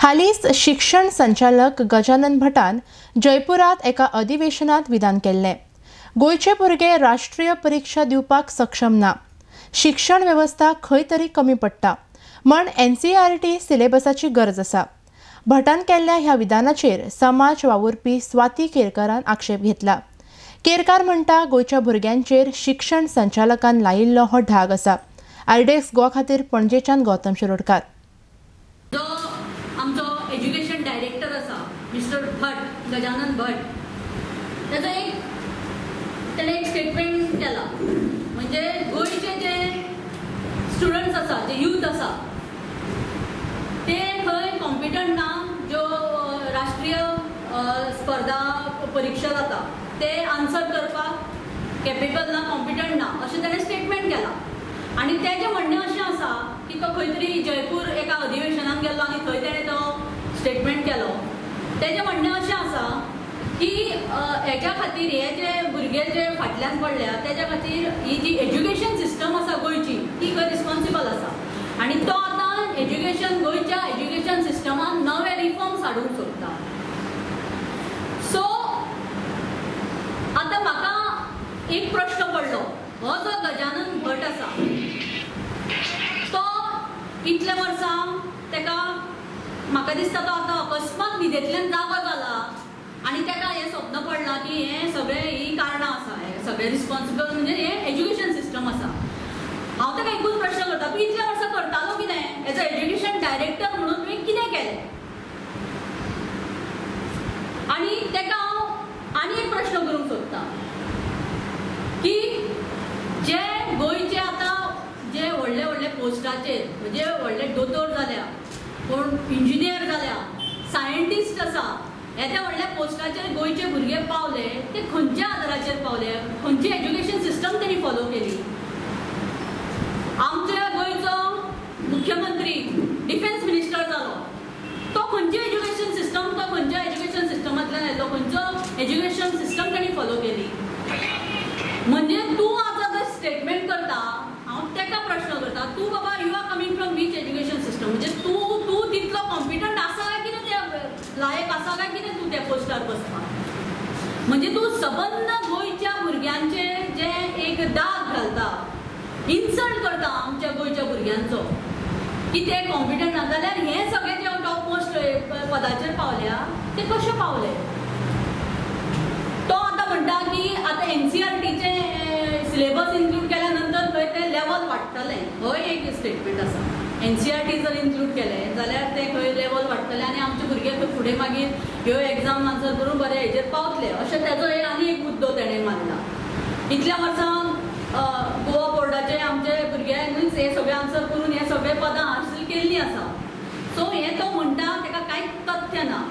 हालींच शिक्षण संचालक गजानन भटान जयपुरात एका अधिवेशनात विधान केल्लें. गोंयचे भुरगे राष्ट्रीय परीक्षा दिवपाक सक्षम ना, शिक्षण वेवस्था खंय तरी कमी पडटा म्हण NCERT सिलेबसाची गरज आसा. भटान केल्ल्या ह्या विधानाचेर समाज वावुरपी स्वाती केरकारान आक्षेप घेतला. केरकार म्हणटा गोंयच्या भुरग्यांचेर शिक्षण संचालकान लायिल्लो हो ढाग आसा. आयडेक्स गोवा खातीर पणजेच्यान गौतम शिरोडकार. जो आमचो एज्युकेशन डायरेक्टर आसा मिस्टर भट, गजानन भट, त्याने एक स्टेटमेंट केला. म्हणजे गोंयचे जे स्टुडंट्स आसा, जे यूथ आसा, ते खंय कॉम्पिटंट ना. ज्यो राष्ट्रीय स्पर्धा परीक्षा जाता ते आन्सर करपाक कॅपेबल ना, कॉम्पिटंट ना, अशें ताणें स्टेटमेंट केला. आनी तेजें म्हणणें अशें आसा की तो खंय तरी जयपूर एका अधिवेशनाक गेल्लो आनी थंय ताणें तो स्टेटमेंट केलो. तेजें म्हणणें अशें आसा की हेच्या खातीर हे जे भुरगे जे फाटल्यान पडल्या तेज्या खातीर ही जी एज्युकेशन सिस्टम आसा गोंयची ती खंय रिस्पॉन्सिबल आसा. आनी तो आतां गोंयच्या एज्युकेशन सिस्टमान नवे रिफॉर्म्स हाडूंक सोदता. सो आतां म्हाका एक प्रश्न पडलो. हो जो गजानन भट आसा तो इतल्या वर्सां तेका म्हाका दिसता तो आतां अकस्मात न्हिदेंतल्यान जागो जाला आनी तेका हें स्वप्न पडलां की हें सगळें ही कारणां आसा, हें सगळें रिस्पॉन्सिबल म्हणजे हें एज्युकेशन सिस्टम आसा. हांव ताका एकूच प्रश्न करता, तूं इतल्या वर्सां करतालो कितें? एज अ एज्युकेशन डायरेक्टर म्हणून तुवें कितें केलें? आनी तेका हांव आनी एक प्रश्न करूंक सोदतां की जे गोंयचे आतां जे व्हडले व्हडले पोस्टाचेर म्हणजे व्हडले दोतोर जाल्या, कोण इंजिनियर जाल्या, सायंटिस्ट आसा, येद्या व्हडल्या पोस्टाचेर गोंयचे भुरगे पावले ते खंयच्या आदाराचेर पावले? खंयची एज्युकेशन सिस्टम तेणी फॉलो केली? आमच्या गोंयचो मुख्यमंत्री डिफेन्स मिनिस्टर जालो, तो खंयची एज्युकेशन सिस्टम, तो खंयच्या एज्युकेशन सिस्टमांतल्यान येयलो, खंयचो एज्युकेशन सिस्टम तेणी फॉलो केली? म्हणजे तूं आतां जर स्टेटमेंट करता, हांव तेका प्रश्न करता, तूं बाबा you are coming from which education system? म्हणजे तूं तितलो कॉम्पिटंट आसा काय कितें, ते लायक आसा काय कितें तूं त्या पोस्टार बसपाक? म्हणजे तूं सबंद गोंयच्या भुरग्यांचे जे एक दाग घालता, इन्सल्ट करता आमच्या गोंयच्या भुरग्यांचो की ते कॉम्पिटंट ना, जाल्यार हे सगळे जे टॉप मोस्ट पदाचेर पावल्या ते कशे पावले? तो आतां म्हणटा की आतां NCERTचे सिलेबस इन्क्लूड केल्या नंतर खंय ते लेवल वाडटले. हो एक स्टेटमेंट आसा. NCERT जर इन्क्लूड केलें जाल्यार ते खंय लेवल वाडटले आनी आमचे भुरगे खंय फुडें मागीर ह्यो एग्जाम आन्सर करून बरे हेजेर पावतले, अशें तेजो एक आनी एक मुद्दो तेणें मारला. इतल्या वर्सां गोवा बोर्डाचे आमचे भुरगे मिन्स हे सगळे आन्सर करून हे सगळे पदां हासील केल्लीं आसा. सो हें तो म्हणटा तेका कांयच तथ्य ना.